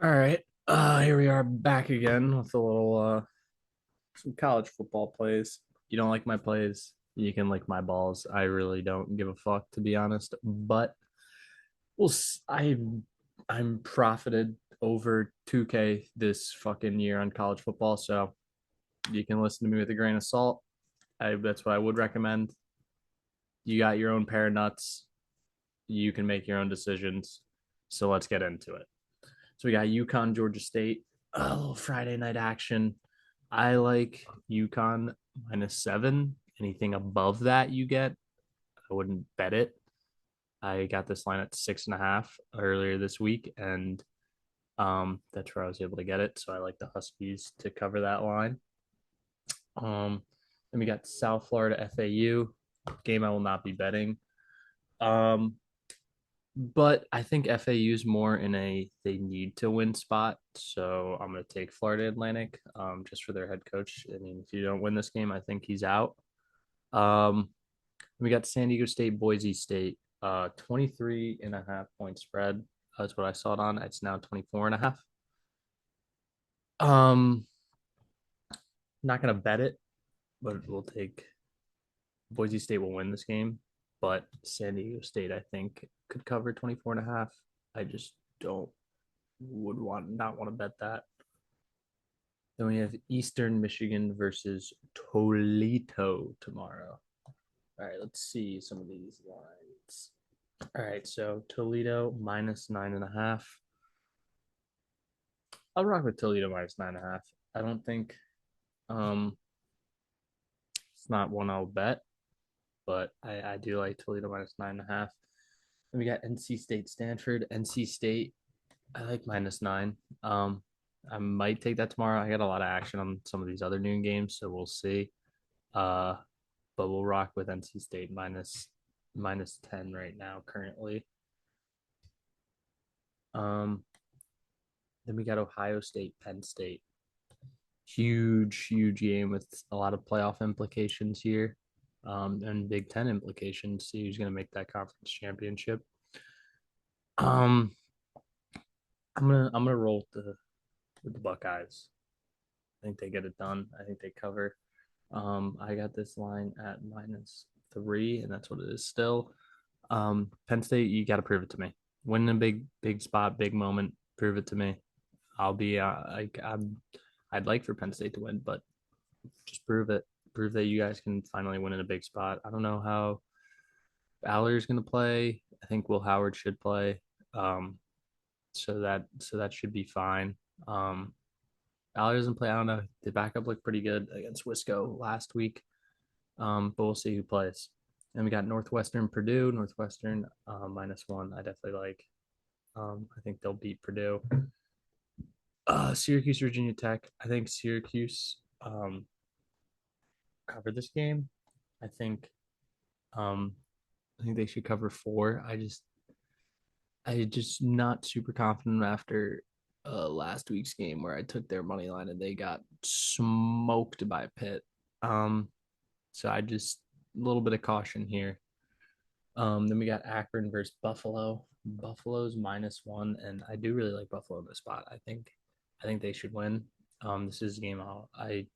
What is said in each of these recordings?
All right. Here we are back again with a little some college football plays. You don't like my plays, you can like my balls. I really don't give a fuck to be honest, but we'll I'm profited over 2K this fucking year on college football, so you can listen to me with a grain of salt. That's what I would recommend. You got your own pair of nuts. You can make your own decisions. So let's get into it. So we got UConn, Georgia State, a little Friday night action. I like UConn -7. Anything above that you get, I wouldn't bet it. I got this line at 6.5 earlier this week, and that's where I was able to get it. So I like the Huskies to cover that line. Um, then we got South Florida FAU game. I will not be betting. Um, But I think FAU is more in a they need to win spot. So I'm going to take Florida Atlantic just for their head coach. I mean, if you don't win this game, I think he's out. Um, we got San Diego State, Boise State, 23 and a half point spread. That's what I saw it on. It's now 24 and a half. Not going to bet it, but we'll take Boise State will win this game. But San Diego State, I think, could cover 24 and a half. I just don't would want not want to bet that. Then we have Eastern Michigan versus Toledo tomorrow. All right, let's see some of these lines. All right, so Toledo -9.5. I'll rock with Toledo -9.5. I don't think um it's not one I'll bet, but I do like Toledo -9.5. Then we got NC State Stanford. NC State, I like -9. I might take that tomorrow. I got a lot of action on some of these other noon games, so we'll see. Uh, but we'll rock with NC State minus 10 right now currently. Um, then we got Ohio State, Penn State. Huge game with a lot of playoff implications here, and Big Ten implications. See who's going to make that conference championship. Um, I'm gonna roll with the Buckeyes. I think they get it done. I think they cover. I got this line at -3, and that's what it is still. Penn State, you got to prove it to me. Win a big spot, big moment. Prove it to me. I'll be like I'd like for Penn State to win, but just prove it. Prove that you guys can finally win in a big spot. I don't know how Baller's going to play. I think Will Howard should play. Um, so that should be fine. Aller doesn't play. I don't know. The backup looked pretty good against Wisco last week. But we'll see who plays. And we got Northwestern, Purdue. Northwestern -1. I definitely like. I think they'll beat Purdue. Syracuse, Virginia Tech. I think Syracuse covered this game. I think um, I think they should cover 4. I just not super confident after last week's game where I took their money line and they got smoked by Pitt. Um, so I just a little bit of caution here. Then we got Akron versus Buffalo. Buffalo's -1, and I do really like Buffalo in this spot. I think they should win. This is a game I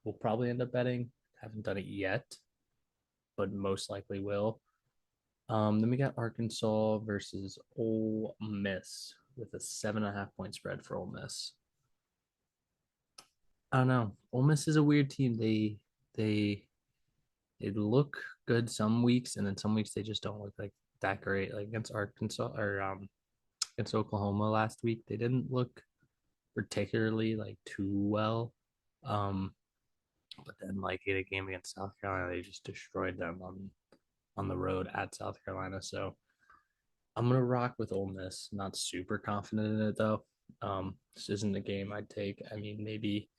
will probably end up betting. Haven't done it yet, but most likely will. Then we got Arkansas versus Ole Miss with a 7.5 point spread for Ole Miss. I don't know. Ole Miss is a weird team. They look good some weeks, and then some weeks they just don't look like that great. Like against Arkansas or against Oklahoma last week, they didn't look particularly like too well. Um, but then like in a game against South Carolina, they just destroyed them on the road at South Carolina. So I'm gonna rock with Ole Miss. Not super confident in it though. This isn't a game I'd take. I mean, maybe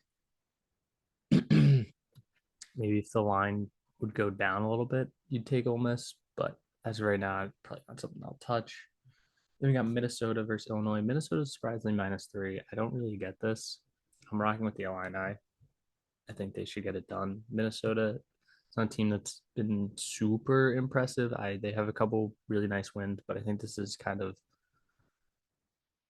maybe if the line would go down a little bit, you'd take Ole Miss. But as of right now, probably not something I'll touch. Then we got Minnesota versus Illinois. Minnesota's surprisingly -3. I don't really get this. I'm rocking with the Illini. I think they should get it done. Minnesota, it's not a team that's been super impressive. They have a couple really nice wins, but I think this is kind of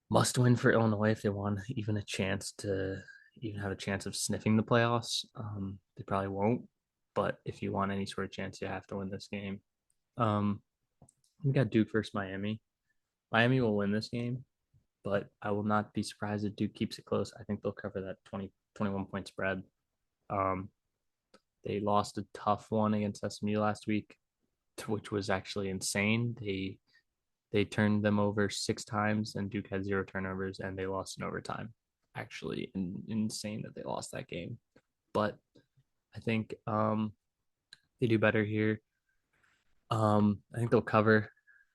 Must win for Illinois if they want even have a chance of sniffing the playoffs. They probably won't, but if you want any sort of chance, you have to win this game. Um, we got Duke versus Miami. Miami will win this game, but I will not be surprised if Duke keeps it close. I think they'll cover that 21 point spread. Um, they lost a tough one against SMU last week, which was actually insane. They turned them over 6 times, and Duke had 0 turnovers, and they lost in overtime. Actually, insane that they lost that game. But I think they do better here. I think they'll cover.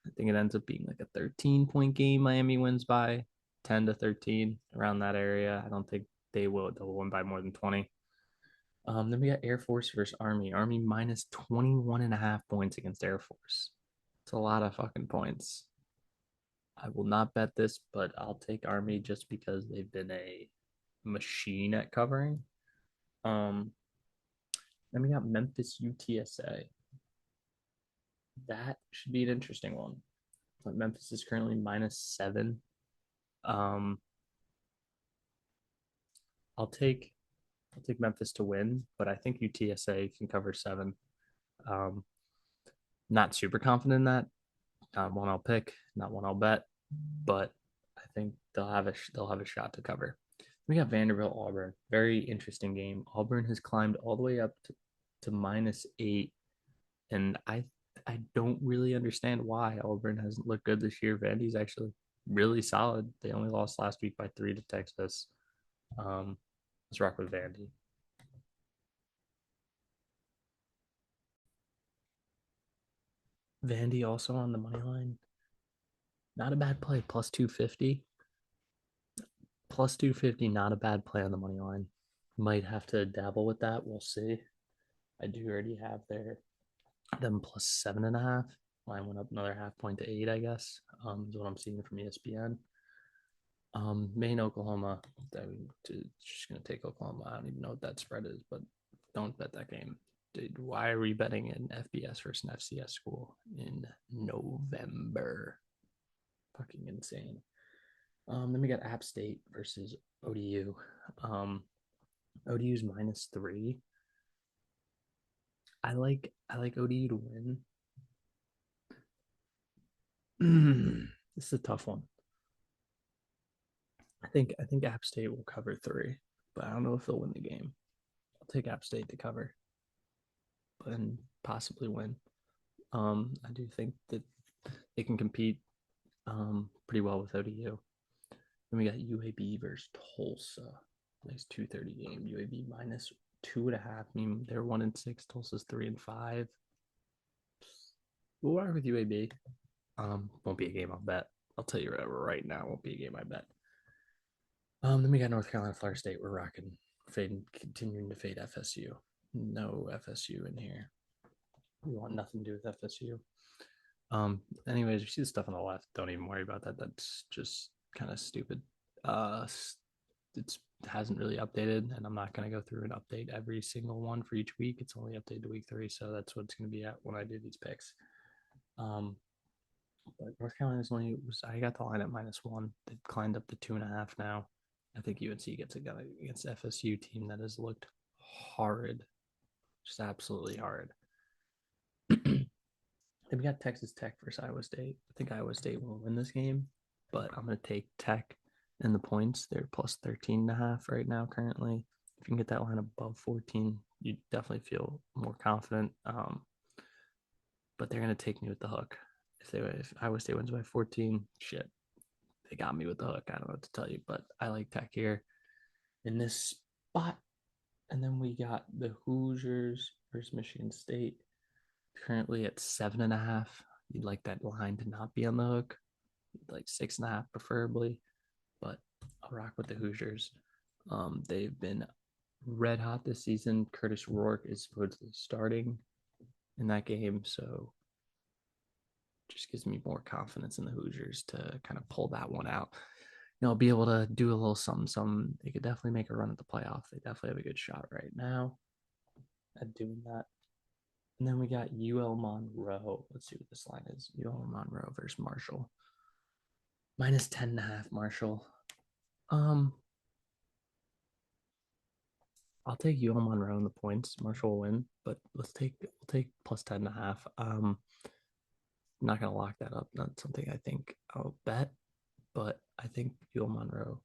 I think it ends up being like a 13-point game. Miami wins by 10 to 13 around that area. I don't think they'll win by more than 20. Then we got Air Force versus Army. Army minus 21 and a half points against Air Force. It's a lot of fucking points. I will not bet this, but I'll take Army just because they've been a machine at covering. Um, then we got Memphis UTSA. That should be an interesting one. But Memphis is currently -7. Um, I'll take I'll take Memphis to win, but I think UTSA can cover 7. Um, not super confident in that. Not one I'll pick, not one I'll bet, but I think they'll have a shot to cover. We got Vanderbilt Auburn. Very interesting game. Auburn has climbed all the way up to -8, and I don't really understand why Auburn hasn't looked good this year. Vandy's actually really solid. They only lost last week by 3 to Texas. Um, let's rock with Vandy. Vandy also on the money line. Not a bad play. Plus 250. Plus 250. Not a bad play on the money line. Might have to dabble with that. We'll see. I do already have them plus 7.5. Line went up another half point to 8, I guess. Is what I'm seeing from ESPN. Maine, Oklahoma. I'm just gonna take Oklahoma. I don't even know what that spread is, but don't bet that game. Dude, why are we betting an FBS versus an FCS school in November? Fucking insane. Then we got App State versus ODU. ODU's -3. I like ODU to win. This is a tough one. I think App State will cover 3, but I don't know if they'll win the game. I'll take App State to cover and possibly win. I do think that they can compete pretty well with ODU. Then we got UAB versus Tulsa. Nice 2:30 game. UAB -2.5. I mean, they're 1-6. Tulsa's 3-5. We'll work with UAB. Won't be a game I'll bet. I'll tell you right now, won't be a game I bet. Then we got North Carolina, Florida State. We're rocking, continuing to fade FSU. No FSU in here. We want nothing to do with FSU. Anyways, you see the stuff on the left. Don't even worry about that. That's just kind of stupid. It hasn't really updated, and I'm not going to go through and update every single one for each week. It's only updated to week 3, so that's what it's going to be at when I do these picks. But North Carolina's I got the line at -1. They've climbed up to 2.5 now. I think UNC gets it against FSU team that has looked horrid, just absolutely horrid. Then we got Texas Tech versus Iowa State. I think Iowa State will win this game, but I'm going to take Tech and the points. They're plus 13.5 right now currently. If you can get that line above 14, you definitely feel more confident. But they're going to take me with the hook. If Iowa State wins by 14, shit, they got me with the hook. I don't know what to tell you, but I like Tech here in this spot. And then we got the Hoosiers versus Michigan State, currently at 7.5. You'd like that line to not be on the hook, like 6.5 preferably, but I'll rock with the Hoosiers. They've been red hot this season. Curtis Rourke is supposedly starting in that game, so just gives me more confidence in the Hoosiers to kind of pull that one out. Be able to do a little something. They could definitely make a run at the playoff. They definitely have a good shot right now at doing that. And then we got UL Monroe. Let's see what this line is. UL Monroe versus Marshall. minus 10.5, Marshall. Um, I'll take UL Monroe in the points. Marshall will win, but we'll take plus 10.5. I'm not gonna lock that up. Not something I think I'll bet, but I think UL Monroe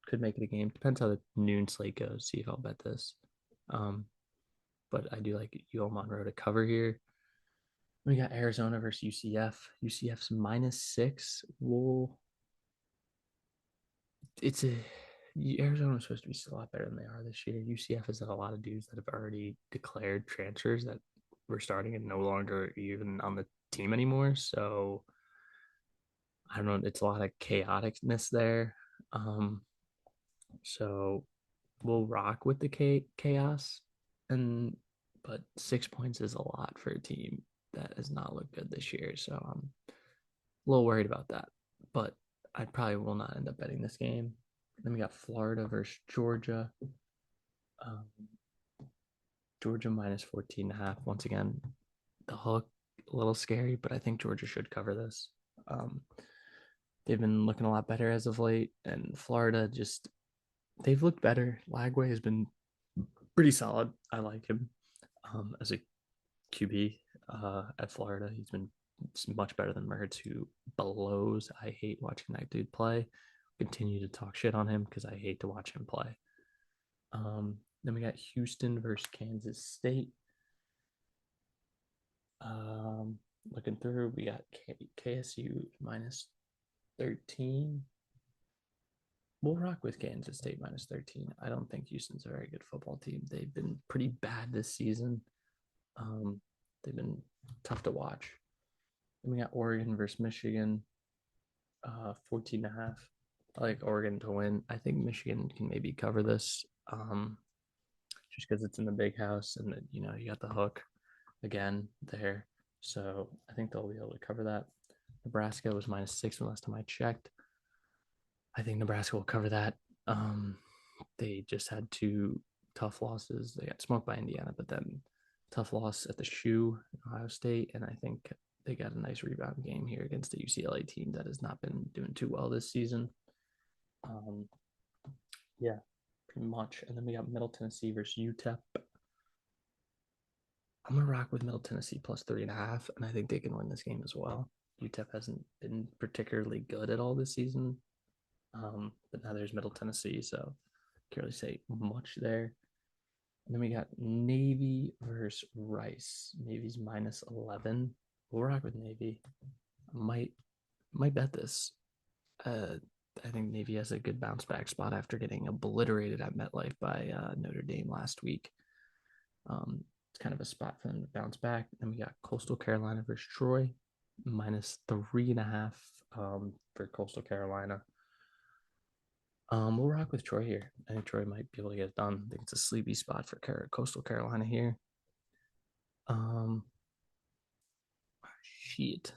could make it a game. Depends how the noon slate goes. See if I'll bet this. Um, but I do like UL Monroe to cover here. We got Arizona versus UCF. UCF's minus 6. We'll it's a Arizona was supposed to be a lot better than they are this year. UCF has had a lot of dudes that have already declared transfers that were starting and no longer even on the team anymore. So I don't know. It's a lot of chaoticness there. Um, so we'll rock with the chaos, and but 6 points is a lot for a team that has not looked good this year. So I'm a little worried about that. But I probably will not end up betting this game. Then we got Florida versus Georgia. Um, Georgia minus 14.5. Once again, the hook a little scary, but I think Georgia should cover this. Um, they've been looking a lot better as of late, and Florida just they've looked better. Lagway has been pretty solid. I like him as a QB at Florida. He's been much better than Mertz, who blows. I hate watching that dude play. Continue to talk shit on him because I hate to watch him play. Then we got Houston versus Kansas State. Um, Looking through, we got KSU minus 13. We'll rock with Kansas State minus 13. I don't think Houston's a very good football team. They've been pretty bad this season. Um, they've been tough to watch. Then we got Oregon versus Michigan, 14 and a half. I like Oregon to win. I think Michigan can maybe cover this just because it's in the big house and you got the hook again there. So I think they'll be able to cover that. Nebraska was minus 6 the last time I checked. I think Nebraska will cover that. They just had two tough losses. They got smoked by Indiana, but then tough loss at the shoe in Ohio State. And I think they got a nice rebound game here against the UCLA team that has not been doing too well this season. Um, yeah, pretty much. And then we got Middle Tennessee versus UTEP. I'm gonna rock with Middle Tennessee plus 3.5, and I think they can win this game as well. UTEP hasn't been particularly good at all this season, but now there's Middle Tennessee, so can't really say much there. And then we got Navy versus Rice. Navy's minus 11. We'll rock with Navy. I might bet this. Uh, I think Navy has a good bounce back spot after getting obliterated at MetLife by Notre Dame last week. It's kind of a spot for them to bounce back. Then we got Coastal Carolina versus Troy, minus 3.5 for Coastal Carolina. We'll rock with Troy here. I think Troy might be able to get it done. I think it's a sleepy spot for Coastal Carolina here. Um, Shit,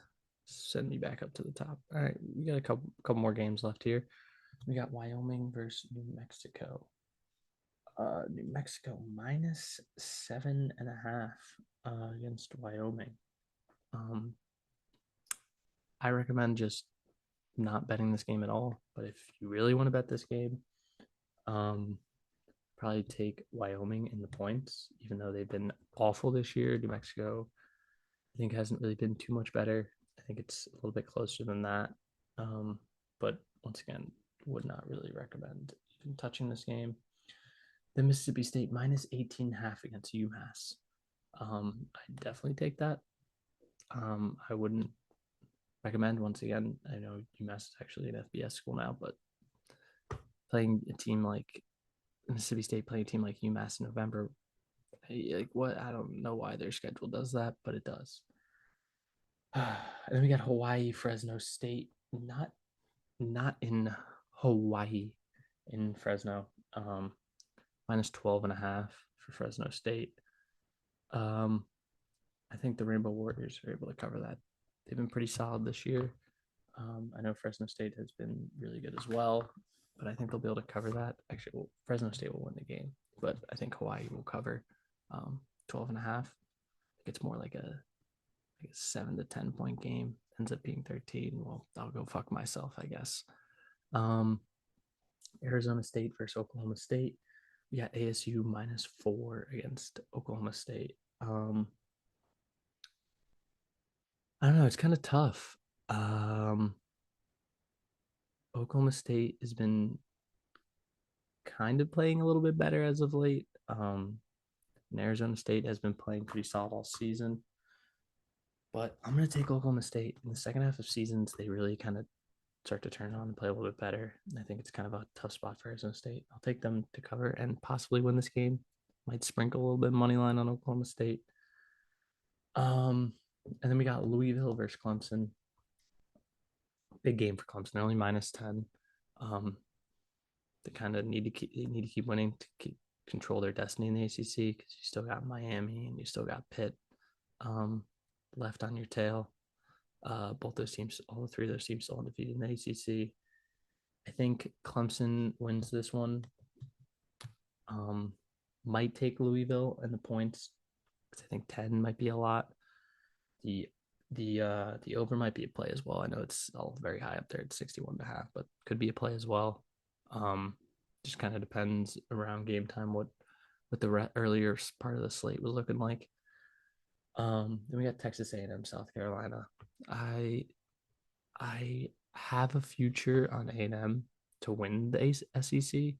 send me back up to the top. All right, we got a couple more games left here. We got Wyoming versus New Mexico. New Mexico minus 7.5 against Wyoming. Um, I recommend just not betting this game at all. But if you really want to bet this game, um, probably take Wyoming in the points, even though they've been awful this year. New Mexico, I think, hasn't really been too much better. I think it's a little bit closer than that. But once again, would not really recommend even touching this game. The Mississippi State minus 18.5 against UMass. I'd definitely take that. I wouldn't recommend, once again, I know UMass is actually an FBS school now, but playing a team like Mississippi State, playing a team like UMass in November, like what? I don't know why their schedule does that, but it does. And then we got Hawaii, Fresno State, not in Hawaii, in Fresno. Minus 12.5 for Fresno State. I think the Rainbow Warriors are able to cover that. They've been pretty solid this year. I know Fresno State has been really good as well, but I think they'll be able to cover that. Actually, well, Fresno State will win the game, but I think Hawaii will cover 12.5. I think it's more like a 7 to 10 point game. ends up being 13, well, I'll go fuck myself, I guess. Um, Arizona State versus Oklahoma State. We got ASU -4 against Oklahoma State. I don't know. It's kind of tough. Um, Oklahoma State has been kind of playing a little bit better as of late. And Arizona State has been playing pretty solid all season. But I'm going to take Oklahoma State. In the second half of seasons, they really kind of start to turn on and play a little bit better. I think it's kind of a tough spot for Arizona State. I'll take them to cover and possibly win this game. Might sprinkle a little bit of money line on Oklahoma State. And then we got Louisville versus Clemson. Big game for Clemson. They're only -10. Um, they kind of need to keep winning to keep control their destiny in the ACC because you still got Miami and you still got Pitt left on your tail. Both those teams, all three of those teams, still undefeated in the ACC. I think Clemson wins this one. Might take Louisville and the points because I think 10 might be a lot. The over might be a play as well. I know it's all very high up there at 61.5, but could be a play as well. Just kind of depends around game time what the earlier part of the slate was looking like. Then we got Texas A&M, South Carolina. I have a future on A&M to win the SEC.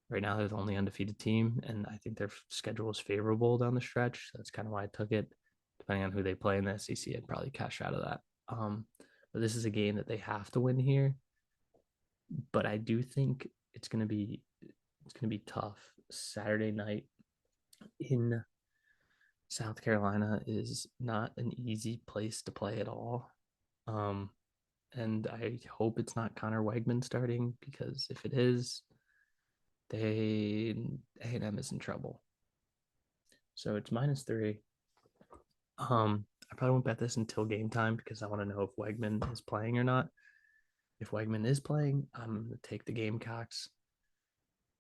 Right now, they're the only undefeated team, and I think their schedule is favorable down the stretch. So that's kind of why I took it. Depending on who they play in the SEC, I'd probably cash out of that. But this is a game that they have to win here. But I do think it's gonna be tough. Saturday night in South Carolina is not an easy place to play at all. And I hope it's not Connor Wegman starting because if it is, A&M is in trouble. So it's -3. I probably won't bet this until game time because I want to know if Wegman is playing or not. If Wegman is playing, I'm going to take the Gamecocks.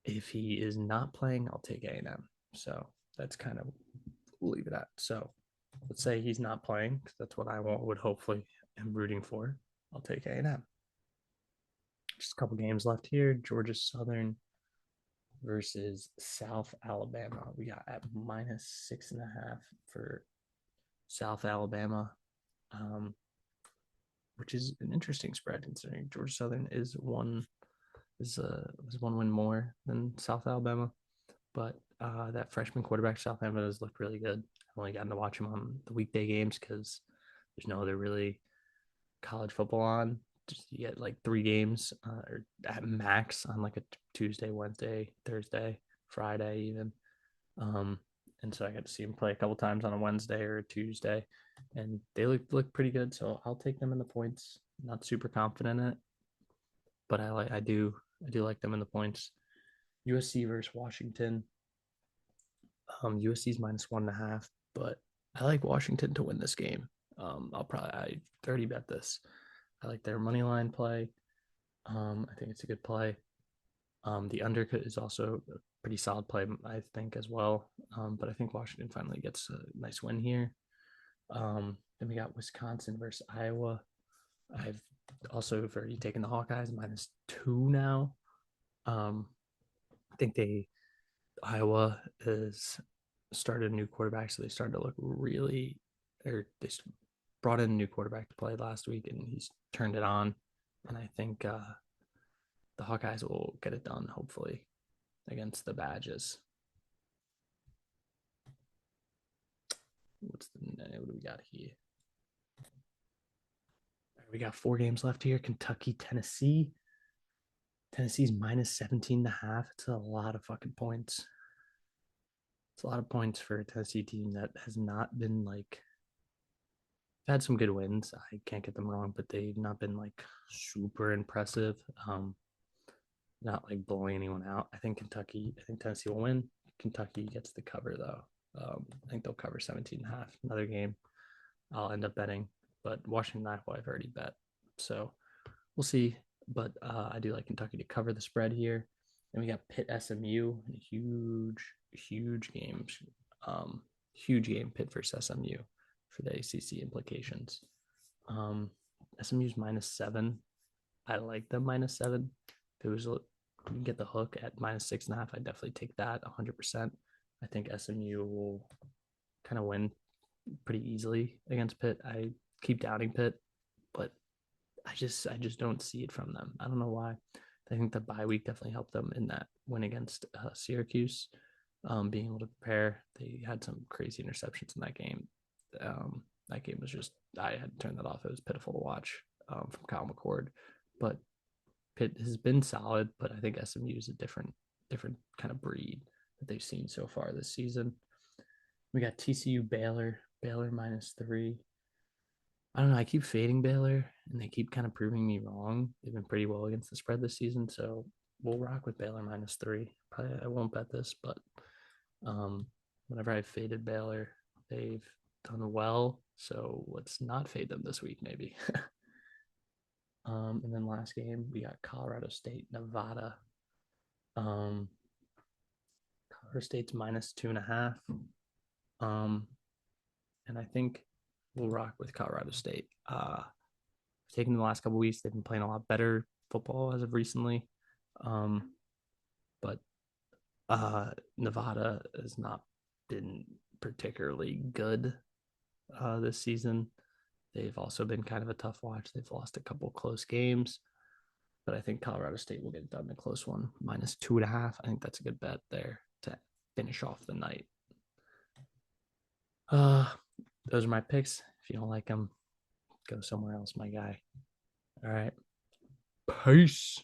If he is not playing, I'll take A&M. So that's kind of, we'll leave it at. So let's say he's not playing because that's what I would hopefully am rooting for. I'll take A&M. Just a couple games left here. Georgia Southern versus South Alabama. We got at -6.5 for South Alabama, which is an interesting spread considering Georgia Southern is one win more than South Alabama. But that freshman quarterback South Alabama has looked really good. I've only gotten to watch him on the weekday games because there's no other really college football on. Just you get like 3 games or at max on like a Tuesday, Wednesday, Thursday, Friday even. And so I got to see him play a couple times on a Wednesday or a Tuesday, and they look pretty good. So I'll take them in the points. Not super confident in it, but I do like them in the points. USC versus Washington. USC is -1.5, but I like Washington to win this game. I already bet this. I like their money line play. I think it's a good play. The undercut is also a pretty solid play, I think, as well. But I think Washington finally gets a nice win here. Then we got Wisconsin versus Iowa. I've also already taken the Hawkeyes -2 now. I think Iowa has started a new quarterback, so they started to look really, or they brought in a new quarterback to play last week, and he's turned it on. And I think the Hawkeyes will get it done, hopefully, against the Badges. What do we got here? We got 4 games left here. Kentucky, Tennessee. Tennessee's -17.5. It's a lot of fucking points. It's a lot of points for a Tennessee team that has not been like had some good wins. I can't get them wrong, but they've not been like super impressive. Not like blowing anyone out. I think Tennessee will win. Kentucky gets the cover though. I think they'll cover 17.5. Another game I'll end up betting, but Washington Iowa I've already bet. So we'll see. But I do like Kentucky to cover the spread here. And we got Pitt SMU, huge game. Huge game, Pitt versus SMU for the ACC implications. Um, SMU's -7. I like them -7. If it was you can get the hook at -6.5, I'd definitely take that 100%. I think SMU will kind of win pretty easily against Pitt. I keep doubting Pitt, but I just don't see it from them. I don't know why. I think the bye week definitely helped them in that win against Syracuse. Being able to prepare, they had some crazy interceptions in that game. That game was just I had to turn that off. It was pitiful to watch from Kyle McCord, but Pitt has been solid. But I think SMU is a different kind of breed that they've seen so far this season. We got TCU Baylor -3. I don't know. I keep fading Baylor, and they keep kind of proving me wrong. They've been pretty well against the spread this season, so we'll rock with Baylor -3. Probably I won't bet this, but um, whenever I've faded Baylor, they've done well. So let's not fade them this week, maybe. And then last game we got Colorado State, Nevada. Um, Colorado State's -2.5. Um, and I think we'll rock with Colorado State. Taking the last couple of weeks, they've been playing a lot better football as of recently. Um, but Nevada has not been particularly good this season. They've also been kind of a tough watch. They've lost a couple close games, but I think Colorado State will get done in a close one, -2.5. I think that's a good bet there to finish off the night. Uh, those are my picks. If you don't like them, go somewhere else, my guy. All right. Peace.